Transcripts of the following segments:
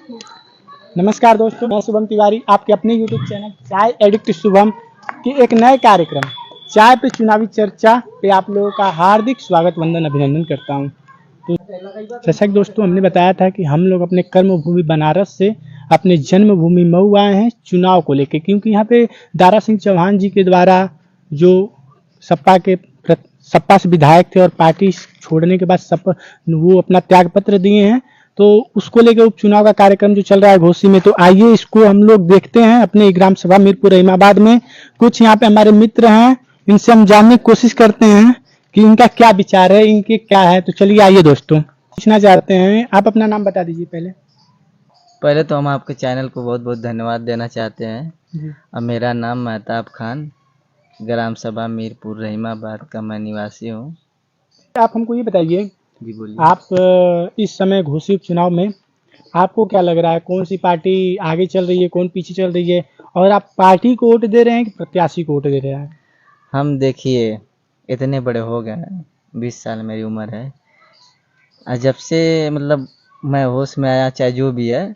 नमस्कार दोस्तों, मैं शुभम तिवारी आपके अपने YouTube चैनल चाय एडिक्ट शुभम की एक नए कार्यक्रम चाय पे चुनावी चर्चा पे आप लोगों का हार्दिक स्वागत वंदन अभिनंदन करता हूं। तो जैसा कि दोस्तों हमने बताया था कि हम लोग अपने कर्म भूमि बनारस से अपने जन्मभूमि मऊ आए हैं चुनाव को लेकर, क्योंकि यहाँ पे दारा सिंह चौहान जी के द्वारा जो सपा से विधायक थे और पार्टी छोड़ने के बाद वो अपना त्याग पत्र दिए हैं, तो उसको लेकर उपचुनाव का कार्यक्रम जो चल रहा है घोसी में। तो आइए इसको हम लोग देखते हैं अपने ग्राम सभा मीरपुर रहीमाबाद में। कुछ यहाँ पे हमारे मित्र हैं, इनसे हम जानने की कोशिश करते हैं कि इनका क्या विचार है, इनके क्या है। तो चलिए आइए दोस्तों, पूछना चाहते हैं, आप अपना नाम बता दीजिए। पहले तो हम आपके चैनल को बहुत बहुत धन्यवाद देना चाहते हैं। अब मेरा नाम महताब खान, ग्राम सभा मीरपुर रहीमाबाद का मैं निवासी हूँ। आप हमको ये बताइए, जी बोलिए। आप इस समय घोसी उपचुनाव में आपको क्या लग रहा है, कौन सी पार्टी आगे चल रही है, कौन पीछे चल रही है, और आप पार्टी को वोट दे रहे हैं कि प्रत्याशी को वोट दे रहे हैं? हम देखिए इतने बड़े हो गए हैं, 20 साल मेरी उम्र है, और जब से मतलब मैं होश में आया, चाहे जो भी है,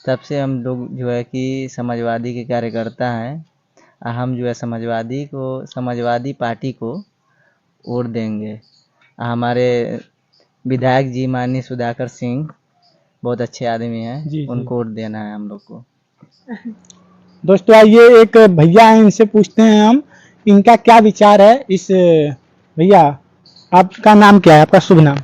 तब से हम लोग जो है कि समाजवादी के कार्यकर्ता हैं। हम जो है समाजवादी पार्टी को वोट देंगे। हमारे विधायक जी माननीय सुधाकर सिंह बहुत अच्छे आदमी हैं, उनको वोट देना है हम लोग को। दोस्तों आइए एक भैया हैं, इनसे पूछते हैं हम इनका क्या विचार है। इस भैया, आपका नाम क्या है, आपका शुभ नाम?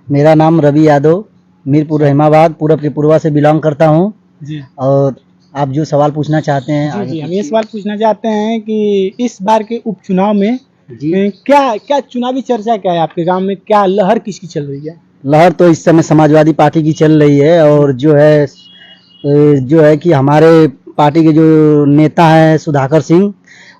मेरा नाम रवि यादव, मीरपुर रहीमाबाद पूरब त्रिपुरा से बिलोंग करता हूँ जी। और आप जो सवाल पूछना चाहते हैं जी, हम ये सवाल पूछना चाहते हैं कि इस बार के उपचुनाव में क्या चुनावी चर्चा क्या है आपके गांव में, क्या लहर किसकी चल रही है? लहर तो इस समय समाजवादी पार्टी की चल रही है, और जो है कि हमारे पार्टी के जो नेता हैं सुधाकर सिंह,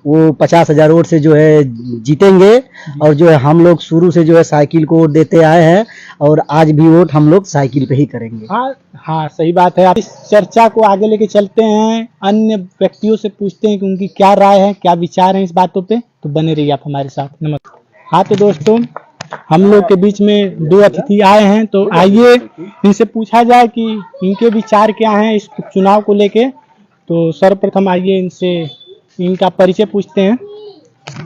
वो 50,000 वोट से जो है जीतेंगे। और जो है हम लोग शुरू से जो है साइकिल को वोट देते आए हैं, और आज भी वोट हम लोग साइकिल पे ही करेंगे। हाँ सही बात है। आप इस चर्चा को आगे लेके चलते हैं, अन्य व्यक्तियों से पूछते हैं कि उनकी क्या राय है, क्या विचार है इस बातों पे। तो बने रहिए आप हमारे साथ। नमस्कार। हाँ तो दोस्तों, हम लोग के बीच में दो अतिथि आए हैं, तो आइए इनसे पूछा जाए कि इनके विचार क्या हैं इस चुनाव को लेके। तो सर्वप्रथम आइए इनसे इनका परिचय पूछते हैं।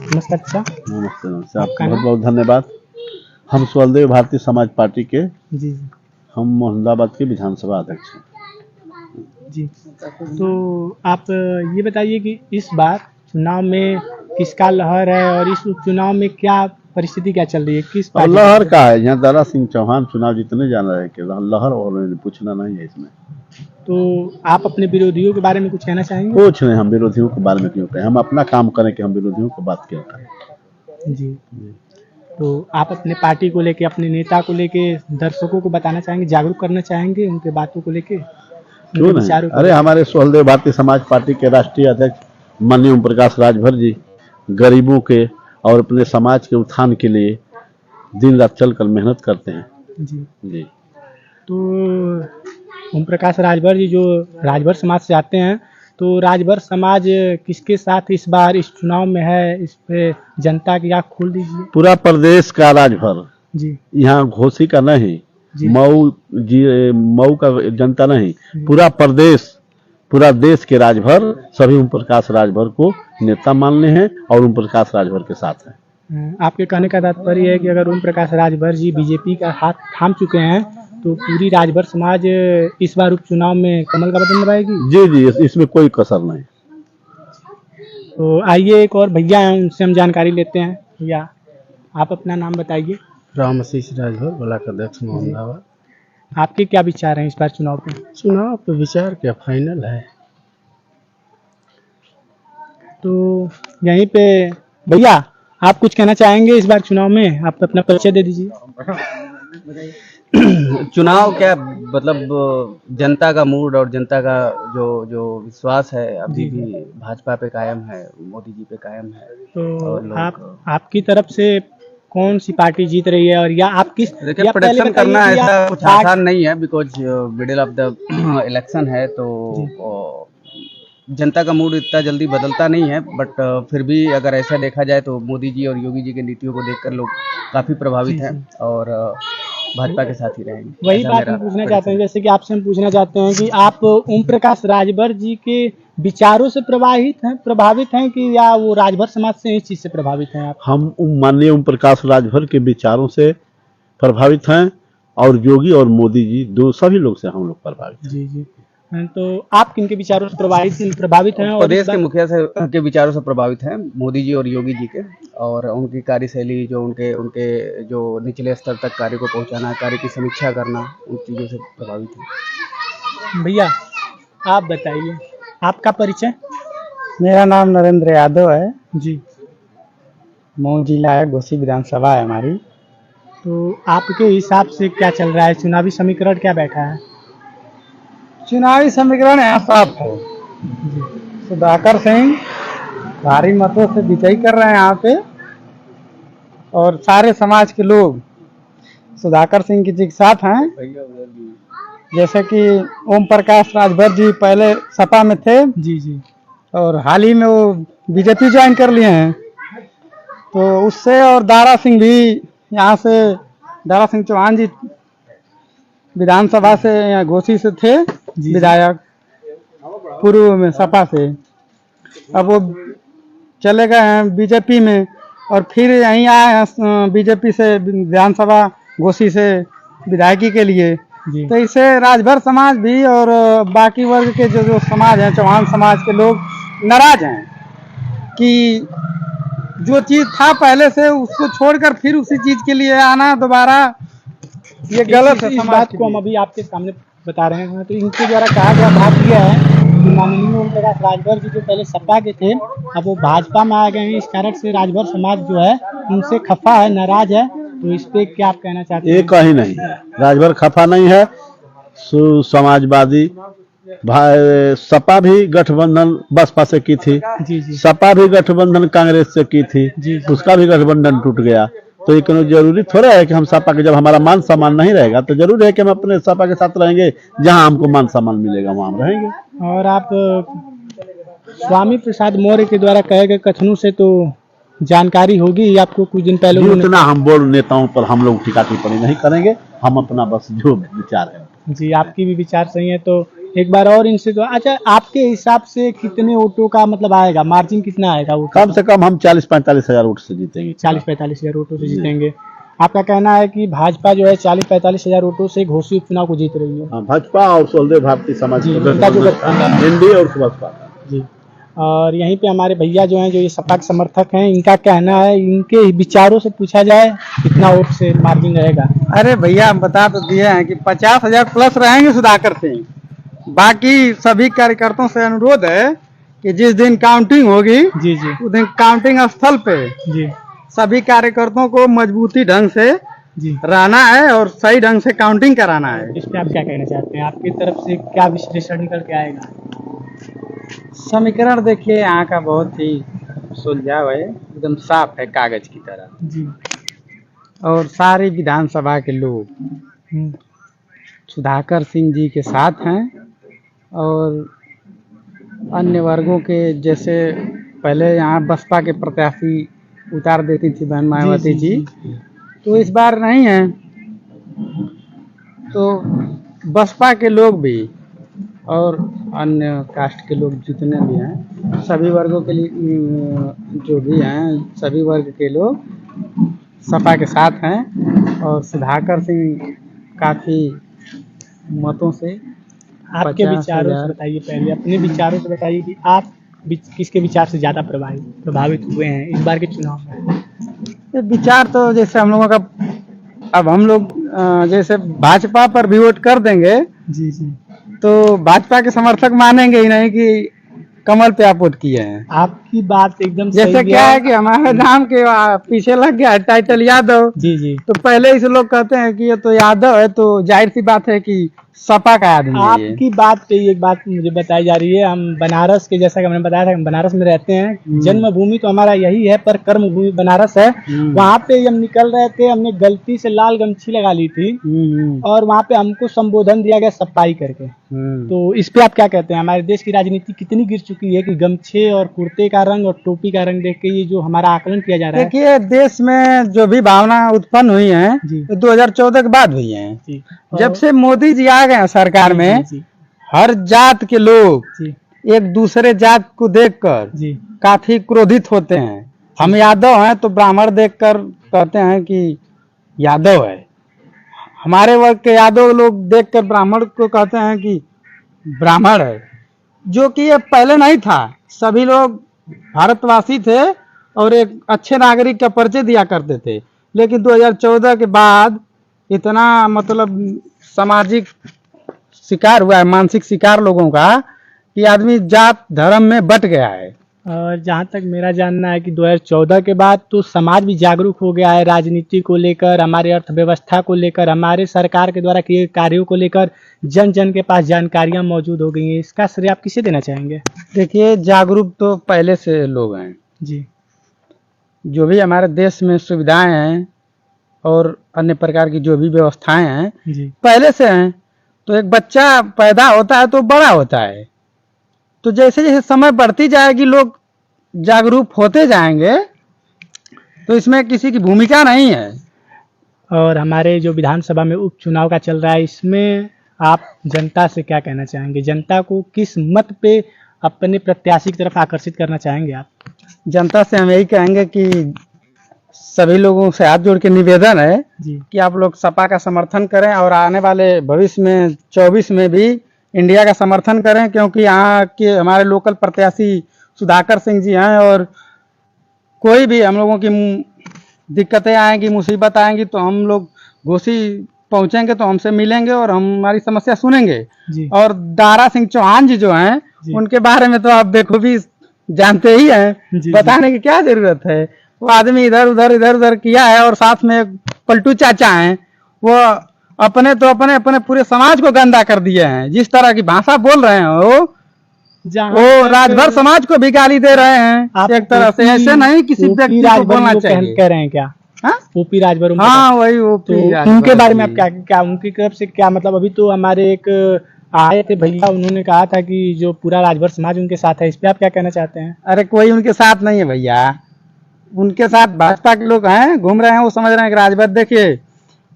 नमस्कार सर। नमस्ते, आपका बहुत बहुत धन्यवाद। हम स्वलदेव भारतीय समाज पार्टी के जी हम मोहम्मदाबाद के विधानसभा अध्यक्ष हैं जी। तो आप ये बताइए कि इस बार चुनाव में किसका लहर है, और इस उपचुनाव में क्या परिस्थिति क्या चल रही है, किस पार्टी लहर का है? यहाँ दारा सिंह चौहान चुनाव जीतने जाना है कि लहर और पूछना नहीं है इसमें। तो आप अपने विरोधियों के बारे में कुछ कहना चाहेंगे? कुछ नहीं, हम विरोधियों के बारे में क्यों कहें, हम अपना काम करें कि हम विरोधियों को बात क्यों करें। जी। तो आप अपने पार्टी को लेके, अपने नेता को लेके दर्शकों को बताना चाहेंगे, जागरूक करना चाहेंगे उनके बातों को लेके? क्यों नहीं? अरे हमारे स्वलदेव भारतीय समाज पार्टी के राष्ट्रीय अध्यक्ष माननीय ओम प्रकाश राजभर जी गरीबों के और अपने समाज के उत्थान के लिए दिन रात चलकर मेहनत करते हैं जी। तो ओम प्रकाश राजभर जी जो राजभर समाज से आते हैं, तो राजभर समाज किसके साथ इस बार इस चुनाव में है, इस पे जनता की आँख खोल दीजिए। पूरा प्रदेश का राजभर जी, यहाँ घोसी का नहीं, मऊ का जनता नहीं, पूरा प्रदेश, पूरा देश के राजभर सभी ओम प्रकाश राजभर को नेता मानने हैं और ओम प्रकाश राजभर के साथ हैं। आपके कहने का तात्पर्य है कि अगर ओम प्रकाश राजभर जी बीजेपी का हाथ थाम चुके हैं, तो पूरी राजभर समाज इस बार उपचुनाव में कमल का बटन दबाएगी? जी जी, इसमें कोई कसर नहीं। तो आइए एक और भैया हैं, उनसे हम जानकारी लेते हैं। भैया, आप अपना नाम बताइए। राम आशीष राजभर, ब्लॉक अध्यक्ष मोहम्मदाबाद। आपके क्या विचार हैं इस बार चुनाव पे? चुनाव पे विचार क्या, फाइनल है। तो यहीं पे भैया आप कुछ कहना चाहेंगे इस बार चुनाव में? आप अपना परिचय दे दीजिए। चुनाव क्या, मतलब जनता का मूड और जनता का जो विश्वास है अभी भी भाजपा पे कायम है, मोदी जी पे कायम है। तो आपकी तरफ से कौन सी पार्टी जीत रही है, और या आप किस? देखिए, प्रेडिक्शन करना ऐसा कुछ आसान नहीं है, because middle of the election है, तो जनता का मूड इतना जल्दी बदलता नहीं है। बट फिर भी अगर ऐसा देखा जाए तो मोदी जी और योगी जी की नीतियों को देखकर लोग काफ़ी प्रभावित हैं, और भाजपा के साथ ही रहेंगे। वही ऐसा बात मेरा हम पूछना चाहते हैं, जैसे कि आपसे हम पूछना चाहते हैं कि आप ओम प्रकाश राजभर जी के विचारों से प्रभावित हैं कि या वो राजभर समाज से इस चीज से प्रभावित हैं आप? हम माननीय ओम प्रकाश राजभर के विचारों से प्रभावित हैं और योगी और मोदी जी दो सभी लोग से हम लोग प्रभावित हैं। जी जी। तो आप किन के विचारों से प्रभावित हैं? और प्रदेश के मुखिया से के विचारों से प्रभावित हैं, मोदी जी और योगी जी के, और उनकी कार्यशैली, जो उनके जो निचले स्तर तक कार्य को पहुंचाना, कार्य की समीक्षा करना, उन चीज़ों से प्रभावित हैं। भैया आप बताइए आपका परिचय? मेरा नाम नरेंद्र यादव है जी। मऊ जिला है, घोसी विधानसभा है हमारी। तो आपके हिसाब से क्या चल रहा है, चुनावी समीकरण क्या बैठा है? चुनावी समीकरण यहाँ साफ है। सुधाकर सिंह भारी मतों से विजयी कर रहे हैं यहाँ पे, और सारे समाज के लोग सुधाकर सिंह जी के साथ हैं। जैसे कि ओम प्रकाश राजभर जी पहले सपा में थे जी जी। और हाल ही में वो बीजेपी ज्वाइन कर लिए हैं, तो उससे, और दारा सिंह भी यहाँ से, दारा सिंह चौहान जी विधानसभा से यहाँ घोसी से थे विधायक पूर्व में सपा से, अब वो चले गए हैं बीजेपी में और फिर यहीं आए हैं बीजेपी से विधानसभा घोसी से विधायकी के लिए। तो इससे राजभर समाज भी और बाकी वर्ग के जो समाज हैं, चौहान समाज के लोग नाराज हैं कि जो चीज था पहले से उसको छोड़कर फिर उसी चीज के लिए आना दोबारा, ये गलत है। इस बात को हम अभी आपके सामने बता रहे हैं। तो इनके द्वारा कहा गया बात यह है कि माननीय ओम प्रकाश राजभर जी जो पहले सपा के थे, अब वो भाजपा में आ गए हैं। इस कारण से राजभर समाज जो है उनसे खफा है, नाराज है। तो इस पे क्या आप कहना चाहते हैं? ये कहीं नहीं, राजभर खफा नहीं है। समाजवादी सपा भी गठबंधन बसपा से की थी, सपा भी गठबंधन कांग्रेस से की थी, उसका भी गठबंधन टूट गया। तो ये कोई जरूरी थोड़ा है कि हम सपा के, जब हमारा मान सम्मान नहीं रहेगा तो जरूर है कि हम अपने सपा के साथ रहेंगे, जहां हमको मान सम्मान मिलेगा वहां हम रहेंगे। और आप स्वामी प्रसाद मौर्य के द्वारा कहे गए कथनों से तो जानकारी होगी आपको, कुछ दिन पहले उतना हम बोर्ड नेताओं पर हम लोग टीका टिप्पणी नहीं करेंगे, हम अपना बस जो विचार है। जी, आपकी भी विचार सही है। तो एक बार और इनसे तो, अच्छा आपके हिसाब से कितने वोटों का मतलब आएगा, मार्जिन कितना आएगा? वो कम से कम हम 40-45 हजार वोट से जीतेंगे। 40-45 हजार वोटों से जीतेंगे। आपका कहना है कि भाजपा जो है 40-45 हजार वोटों से घोसी उपचुनाव को जीत रही है? हाँ, भाजपा और सोलदेव भारतीय समाज एनडीए और भाजपा जी। और यहीं पे हमारे भैया जो हैं, जो ये सपा के समर्थक हैं, इनका कहना है, इनके विचारों से पूछा जाए कितना वोट से मार्जिन रहेगा? अरे भैया हम बता तो दिए हैं कि 50,000 प्लस रहेंगे सुधाकर सिंह। बाकी सभी कार्यकर्ताओं से अनुरोध है कि जिस दिन काउंटिंग होगी जी जी, उस दिन काउंटिंग स्थल पे जी सभी कार्यकर्ताओं को मजबूती ढंग से जी रहना है और सही ढंग से काउंटिंग कराना है। इस पे आप क्या कहना चाहते हैं? आपकी तरफ से क्या विश्लेषण निकल के आएगा? समीकरण देखिए यहाँ का बहुत ही सुलझाव है, एकदम साफ है कागज की तरह जी। और सारे विधानसभा के लोग सुधाकर सिंह जी के साथ हैं और अन्य वर्गों के, जैसे पहले यहाँ बसपा के प्रत्याशी उतार देती थी बहन मायावती जी, तो इस बार नहीं है। तो बसपा के लोग भी और अन्य कास्ट के लोग जितने भी हैं, सभी वर्गों के लिए जो भी हैं, सभी वर्ग के लोग सपा के साथ हैं और सुधाकर सिंह काफ़ी मतों से। आपके विचारों से बताइए, पहले अपने विचारों से बताइए कि आप किसके विचार से ज़्यादा प्रभावित हुए हैं इस बार के चुनाव में? ये विचार तो जैसे हम लोगों का, अब हम लोग जैसे भाजपा पर भी वोट कर देंगे जी जी, तो भाजपा के समर्थक मानेंगे ही नहीं कि कमल पे आप वोट किए हैं। आपकी बात एकदम जैसे सही क्या है कि हमारे नाम के पीछे लग गया टाइटल यादव जी जी, तो पहले ही से लोग कहते हैं कि ये तो यादव है, तो जाहिर सी बात है कि सपा का आदमी है ये। आपकी बात पे एक बात मुझे बताई जा रही है, हम बनारस के, जैसा कि हमने बताया था, हम बनारस में रहते हैं। जन्मभूमि तो हमारा यही है पर कर्म भूमि बनारस है। वहाँ पे हम निकल रहे थे, हमने गलती से लाल गमछी लगा ली थी और वहाँ पे हमको संबोधन दिया गया सफाई करके। तो इस पे आप क्या कहते हैं? हमारे देश की राजनीति कितनी गिर चुकी है कि गमछे और कुर्ते का का रंग और टोपी का रंग देख के ये जो हमारा आकलन किया जा रहा है। देखिए, देश में जो भी भावना उत्पन्न हुई है जी। 2014 के बाद हुई है। जी। जब से मोदी जी आ गए हैं सरकार में, जी। हर जात के लोग जी। एक दूसरे जात को देखकर जी। काफी क्रोधित होते हैं। हम यादव हैं तो ब्राह्मण देखकर कहते हैं कि यादव है, हमारे वर्ग के यादव लोग देखकर ब्राह्मण को कहते हैं कि ब्राह्मण है, जो कि ये पहले नहीं था। सभी लोग भारतवासी थे और एक अच्छे नागरिक का परिचय दिया करते थे, लेकिन 2014 के बाद इतना मतलब सामाजिक शिकार हुआ है, मानसिक शिकार लोगों का, कि आदमी जात धर्म में बट गया है। और जहाँ तक मेरा जानना है कि 2014 के बाद तो समाज भी जागरूक हो गया है, राजनीति को लेकर, हमारे अर्थव्यवस्था को लेकर, हमारे सरकार के द्वारा किए कार्यों को लेकर जन जन के पास जानकारियां मौजूद हो गई हैं। इसका श्रेय आप किसे देना चाहेंगे? देखिए, जागरूक तो पहले से लोग हैं जी। जो भी हमारे देश में सुविधाएं हैं और अन्य प्रकार की जो भी व्यवस्थाएं हैं जी। पहले से हैं। तो एक बच्चा पैदा होता है तो बड़ा होता है, तो जैसे जैसे समय बढ़ती जाएगी लोग जागरूक होते जाएंगे, तो इसमें किसी की भूमिका नहीं है। और हमारे जो विधानसभा में उपचुनाव का चल रहा है, इसमें आप जनता से क्या कहना चाहेंगे? जनता को किस मत पे अपने प्रत्याशी की तरफ आकर्षित करना चाहेंगे आप? जनता से हम यही कहेंगे कि सभी लोगों से हाथ जोड़ के निवेदन है जी। कि आप लोग सपा का समर्थन करें और आने वाले भविष्य में 24 में भी इंडिया का समर्थन करें, क्योंकि यहाँ के हमारे लोकल प्रत्याशी सुधाकर सिंह जी हैं। और कोई भी हम लोगों की दिक्कतें आएंगी, मुसीबत आएंगी, तो हम लोग घोसी पहुंचेंगे तो हमसे मिलेंगे और हमारी समस्या सुनेंगे। जी। और दारा सिंह चौहान जी जो हैं, उनके बारे में तो आप बेखूबी जानते ही हैं, जी। बताने की क्या जरूरत है। वो आदमी इधर उधर किया है, और साथ में एक पलटू चाचा हैं, वो अपने पूरे समाज को गंदा कर दिए हैं। जिस तरह की भाषा बोल रहे हैं वो राजभर समाज को भी गाली दे रहे हैं एक तरह से। ऐसे नहीं किसी व्यक्ति को बोलना चाहिए। कह रहे हैं क्या? हाँ? ओपी राजभर? हाँ, वही तो ओपी उनके बारे में आप क्या उनकी तरफ से क्या मतलब? अभी तो हमारे एक आए थे भैया, उन्होंने कहा था कि जो पूरा राजभर समाज उनके साथ है, इस पे आप क्या कहना चाहते हैं? अरे कोई उनके साथ नहीं है भैया, उनके साथ भाजपा के लोग हैं, घूम रहे हैं, वो समझ रहे हैं कि राजभर, देखिए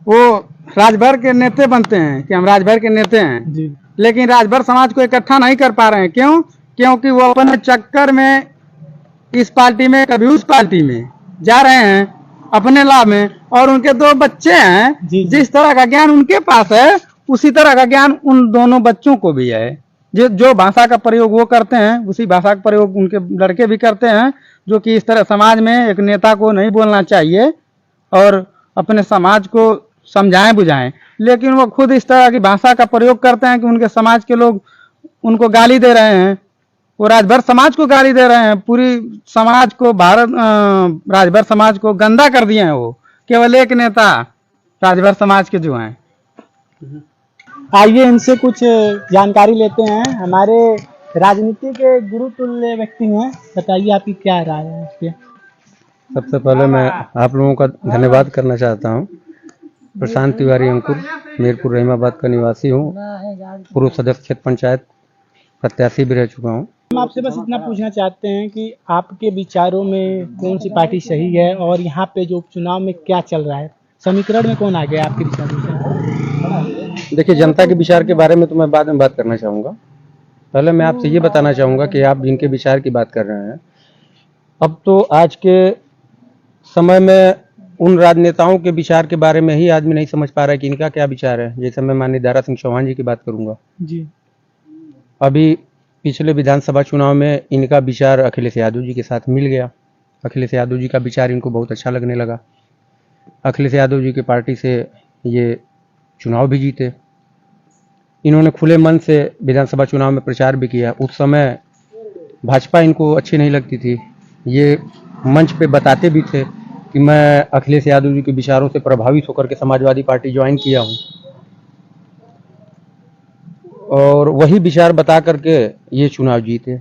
वो राजभर के नेता बनते हैं कि हम राजभर के नेता हैं जी। लेकिन राजभर समाज को इकट्ठा नहीं कर पा रहे हैं। क्यों? क्योंकि वो अपने चक्कर में इस पार्टी में कभी उस पार्टी में जा रहे हैं अपने लाभ में, और उनके दो बच्चे हैं। जी। जिस तरह का ज्ञान उनके पास है उसी तरह का ज्ञान उन दोनों बच्चों को भी है। जो भाषा का प्रयोग वो करते हैं उसी भाषा का प्रयोग उनके लड़के भी करते हैं, जो कि इस तरह समाज में एक नेता को नहीं बोलना चाहिए और अपने समाज को समझाएं बुझाएं, लेकिन वो खुद इस तरह की भाषा का प्रयोग करते हैं कि उनके समाज के लोग उनको गाली दे रहे हैं। वो राजभर समाज को गाली दे रहे हैं, पूरी समाज को, राजभर समाज को गंदा कर दिए हैं। वो केवल एक नेता राजभर समाज के जो हैं। आइए इनसे कुछ जानकारी लेते हैं। हमारे राजनीति के गुरुतुल्य व्यक्ति हैं, बताइए आपकी क्या राय है इस पे? सबसे पहले मैं आप लोगों का धन्यवाद करना चाहता हूं। प्रशांत तिवारी अंकुर, मीरपुर रहीमाबाद का निवासी हूं, पूर्व सदस्य क्षेत्र पंचायत प्रत्याशी भी रह चुका हूं। हम आपसे बस इतना पूछना चाहते हैं कि आपके विचारों में कौन सी पार्टी सही है और यहाँ पे जो उपचुनाव में क्या चल रहा है, समीकरण में कौन आ गया आपके विचारों से? देखिए, जनता के विचार के बारे में तो मैं बाद में बात करना चाहूँगा। पहले मैं आपसे ये बताना चाहूँगा कि आप जिनके विचार की बात कर रहे हैं, अब तो आज के समय में उन राजनेताओं के विचार के बारे में ही आदमी नहीं समझ पा रहा है कि इनका क्या विचार है। जैसे मैं माननीय दारा सिंह चौहान जी की बात करूँगा जी। अभी पिछले विधानसभा चुनाव में इनका विचार अखिलेश यादव जी के साथ मिल गया। अखिलेश यादव जी का विचार इनको बहुत अच्छा लगने लगा। अखिलेश यादव जी की पार्टी से ये चुनाव भी जीते। इन्होंने खुले मन से विधानसभा चुनाव में प्रचार भी किया। उस समय भाजपा इनको अच्छी नहीं लगती थी। ये मंच पे बताते भी थे कि मैं अखिलेश यादव जी के विचारों से प्रभावित होकर के समाजवादी पार्टी ज्वाइन किया हूँ, और वही विचार बता करके ये चुनाव जीते।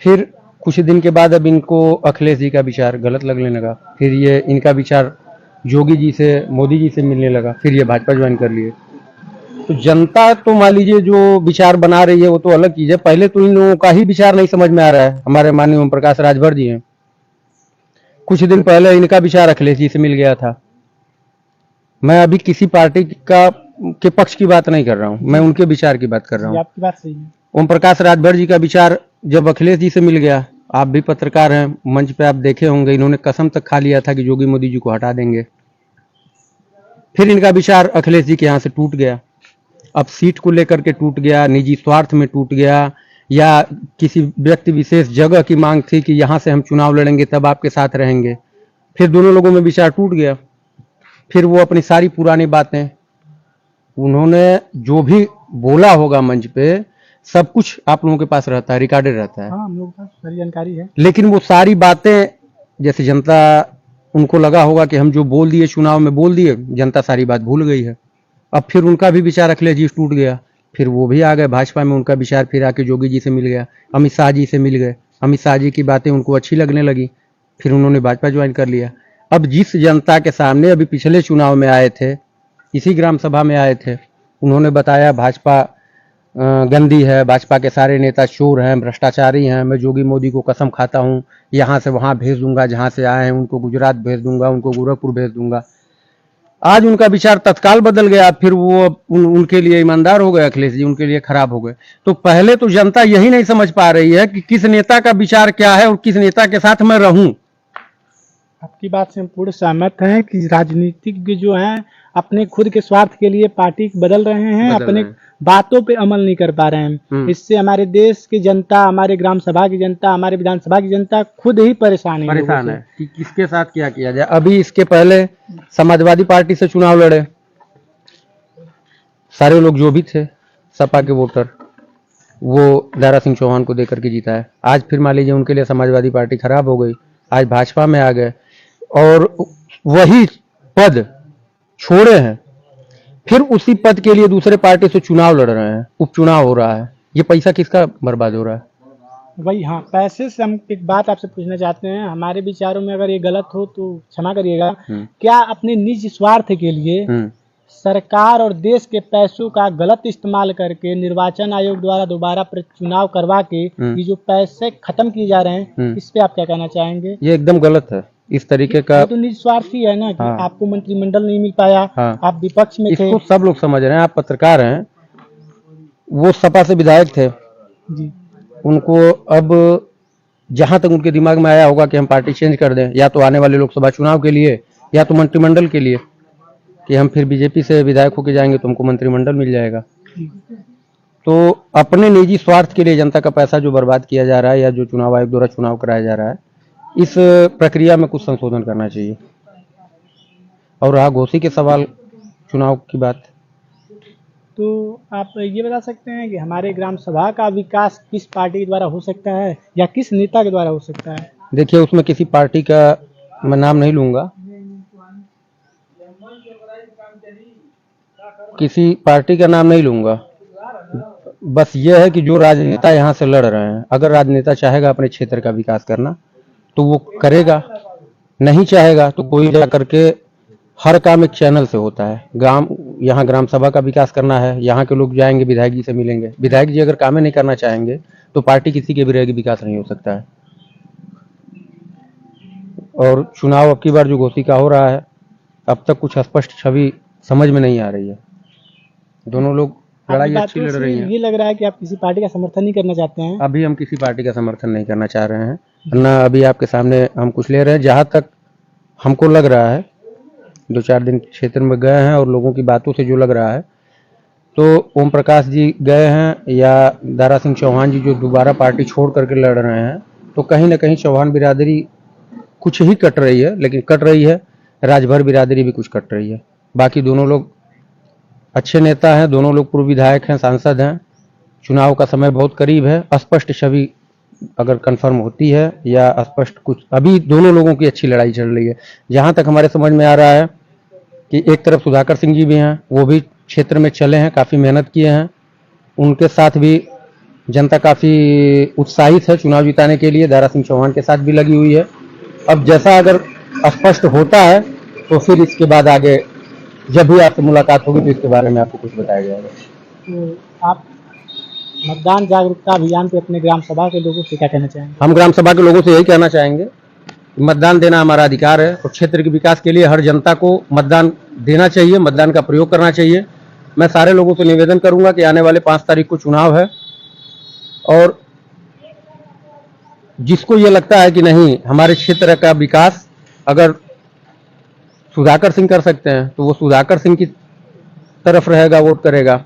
फिर कुछ दिन के बाद अब इनको अखिलेश जी का विचार गलत लगने लगा। फिर ये इनका विचार योगी जी से, मोदी जी से मिलने लगा। फिर ये भाजपा ज्वाइन कर लिए। तो जनता तो मान लीजिए जो विचार बना रही है वो तो अलग चीज है। पहले तो इन लोगों का ही विचार नहीं समझ में आ रहा है। हमारे माननीय ओम प्रकाश राजभर जी हैं, कुछ दिन पहले इनका विचार अखिलेश जी से मिल गया था। मैं अभी किसी पार्टी के पक्ष की बात नहीं कर रहा हूँ, मैं उनके विचार की बात कर रहा हूँ। आपकी बात सही है। ओम प्रकाश राजभर जी का विचार जब अखिलेश जी से मिल गया, आप भी पत्रकार हैं, मंच पे आप देखे होंगे, इन्होंने कसम तक खा लिया था कि योगी मोदी जी को हटा देंगे। फिर इनका विचार अखिलेश जी के यहाँ से टूट गया। अब सीट को लेकर के टूट गया, निजी स्वार्थ में टूट गया, या किसी व्यक्ति विशेष जगह की मांग थी कि यहाँ से हम चुनाव लड़ेंगे तब आपके साथ रहेंगे। फिर दोनों लोगों में विचार टूट गया। फिर वो अपनी सारी पुरानी बातें, उन्होंने जो भी बोला होगा मंच पे, सब कुछ आप लोगों के पास रहता है, रिकॉर्डेड रहता है। हाँ, हम लोग के पास सारी जानकारी है। लेकिन वो सारी बातें, जैसे जनता, उनको लगा होगा कि हम जो बोल दिए चुनाव में बोल दिए, जनता सारी बात भूल गई है। अब फिर उनका भी विचार अखिलेश जी टूट गया, फिर वो भी आ गए भाजपा में। उनका विचार फिर आके योगी जी से मिल गया, अमित शाह जी से मिल गए। अमित शाह जी की बातें उनको अच्छी लगने लगी, फिर उन्होंने भाजपा ज्वाइन कर लिया। अब जिस जनता के सामने अभी पिछले चुनाव में आए थे, इसी ग्राम सभा में आए थे, उन्होंने बताया भाजपा गंदी है, भाजपा के सारे नेता चोर हैं, भ्रष्टाचारी हैं, मैं योगी मोदी को कसम खाता हूं, यहाँ से वहां भेज दूंगा, जहां से आए हैं उनको गुजरात भेज दूंगा, उनको गोरखपुर भेज दूंगा। आज उनका विचार तत्काल बदल गया, फिर वो उनके लिए ईमानदार हो गए अखिलेश जी, उनके लिए खराब हो गए। तो पहले तो जनता यही नहीं समझ पा रही है कि किस नेता का विचार क्या है और किस नेता के साथ मैं रहूं। आपकी बात से हम पूरे सहमत हैं कि राजनीतिज्ञ जो हैं अपने खुद के स्वार्थ के लिए पार्टी बदल रहे हैं, अपने बातों पे अमल नहीं कर पा रहे हैं। इससे हमारे देश की जनता, हमारे ग्राम सभा की जनता, हमारे विधानसभा की जनता खुद ही परेशान है कि किसके साथ क्या किया जाए। अभी इसके पहले समाजवादी पार्टी से चुनाव लड़े सारे लोग जो भी थे सपा के वोटर, वो दारा सिंह चौहान को देकर के जीता है। आज फिर मान लीजिए उनके लिए समाजवादी पार्टी खराब हो गई, आज भाजपा में आ गए और वही पद छोड़े हैं, फिर उसी पद के लिए दूसरे पार्टी से चुनाव लड़ रहे हैं, उपचुनाव हो रहा है। ये पैसा किसका बर्बाद हो रहा है? वही, हाँ, पैसे से हम एक बात आपसे पूछना चाहते हैं, हमारे विचारों में अगर ये गलत हो तो क्षमा करिएगा, क्या अपने निजी स्वार्थ के लिए सरकार और देश के पैसों का गलत इस्तेमाल करके निर्वाचन आयोग द्वारा दोबारा चुनाव करवा के ये जो पैसे खत्म किए जा रहे हैं, इस पे आप क्या कहना चाहेंगे? ये एकदम गलत है। इस तरीके का तो निजी स्वार्थी है ना कि आपको मंत्रिमंडल नहीं मिल पाया, आप विपक्ष में थे। इसको सब लोग समझ रहे हैं, आप पत्रकार हैं, वो सपा से विधायक थे जी। उनको अब जहां तक उनके दिमाग में आया होगा कि हम पार्टी चेंज कर दें, या तो आने वाले लोकसभा चुनाव के लिए या तो मंत्रिमंडल के लिए, कि हम फिर बीजेपी से विधायक होके जाएंगे तो हमको मंत्रिमंडल मिल जाएगा। तो अपने निजी स्वार्थ के लिए जनता का पैसा जो बर्बाद किया जा रहा है, या जो चुनाव आयोग द्वारा चुनाव कराया जा रहा है, इस प्रक्रिया में कुछ संशोधन करना चाहिए। और रहा घोषी के सवाल, चुनाव की बात, तो आप ये बता सकते हैं कि हमारे ग्राम सभा का विकास किस पार्टी के द्वारा हो सकता है या किस नेता के द्वारा हो सकता है? देखिए, उसमें किसी पार्टी का मैं नाम नहीं लूंगा, किसी पार्टी का नाम नहीं लूंगा, बस ये है कि जो राजनेता यहाँ से लड़ रहे हैं, अगर राजनेता चाहेगा अपने क्षेत्र का विकास करना तो वो करेगा, नहीं चाहेगा तो कोई जा करके, हर काम एक चैनल से होता है। यहाँ ग्राम सभा का विकास करना है, यहाँ के लोग जाएंगे विधायक जी से मिलेंगे, विधायक जी अगर काम नहीं करना चाहेंगे तो पार्टी किसी के भी रहेगी, विकास नहीं हो सकता है। और चुनाव अब की बार जो घोषी का हो रहा है, अब तक कुछ स्पष्ट छवि समझ में नहीं आ रही है। दोनों लोग लड़ाई अच्छी लड़ रही है। ये लग रहा है कि आप किसी पार्टी का समर्थन नहीं करना चाहते हैं। अभी हम किसी पार्टी का समर्थन नहीं करना चाह रहे हैं, ना अभी आपके सामने हम कुछ ले रहे हैं। जहां तक हमको लग रहा है, 2-4 दिन क्षेत्र में गए हैं और लोगों की बातों से जो लग रहा है, तो ओम प्रकाश जी गए हैं या दारा सिंह चौहान जी जो दोबारा पार्टी छोड़ करके लड़ रहे हैं, तो कहीं ना कहीं चौहान बिरादरी कुछ ही कट रही है, लेकिन कट रही है। राजभर बिरादरी भी कुछ कट रही है। बाकी दोनों लोग अच्छे नेता हैं, दोनों लोग पूर्व विधायक हैं, सांसद हैं। चुनाव का समय बहुत करीब है, स्पष्ट छवि अगर कंफर्म होती है या स्पष्ट कुछ, अभी दोनों लोगों की अच्छी लड़ाई चल रही है। जहां तक हमारे समझ में आ रहा है कि एक तरफ सुधाकर सिंह जी भी हैं, वो भी क्षेत्र में चले हैं, काफ़ी मेहनत किए हैं, उनके साथ भी जनता काफ़ी उत्साहित है चुनाव जिताने के लिए। दारा सिंह चौहान के साथ भी लगी हुई है। अब जैसा अगर स्पष्ट होता है तो फिर इसके बाद आगे जब भी आपसे मुलाकात होगी तो इसके बारे में आपको कुछ बताया जाएगा। तो आप मतदान जागरूकता अभियान पे अपने ग्राम सभा के लोगों से क्या कहना चाहेंगे? हम ग्राम सभा के लोगों से यही कहना चाहेंगे कि मतदान देना हमारा अधिकार है और क्षेत्र के विकास के लिए हर जनता को मतदान देना चाहिए, मतदान का प्रयोग करना चाहिए। मैं सारे लोगों से निवेदन करूंगा कि आने वाले 5 तारीख को चुनाव है और जिसको ये लगता है कि नहीं हमारे क्षेत्र का विकास अगर सुधाकर सिंह कर सकते हैं तो वो सुधाकर सिंह की तरफ रहेगा, वोट करेगा।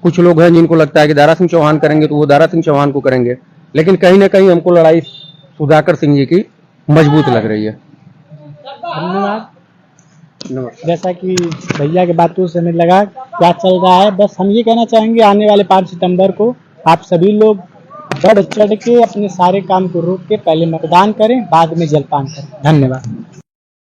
कुछ लोग हैं जिनको लगता है कि दारा सिंह चौहान करेंगे तो वो दारा सिंह चौहान को करेंगे, लेकिन कहीं ना कहीं हमको लड़ाई सुधाकर सिंह जी की मजबूत लग रही है। धन्यवाद। जैसा कि भैया की बातों से हमें लगा क्या चल रहा है, बस हम ये कहना चाहेंगे आने वाले 5 सितंबर को आप सभी लोग बढ़ चढ़ के अपने सारे काम को रोक के पहले मतदान करें, बाद में जलपान करें। धन्यवाद।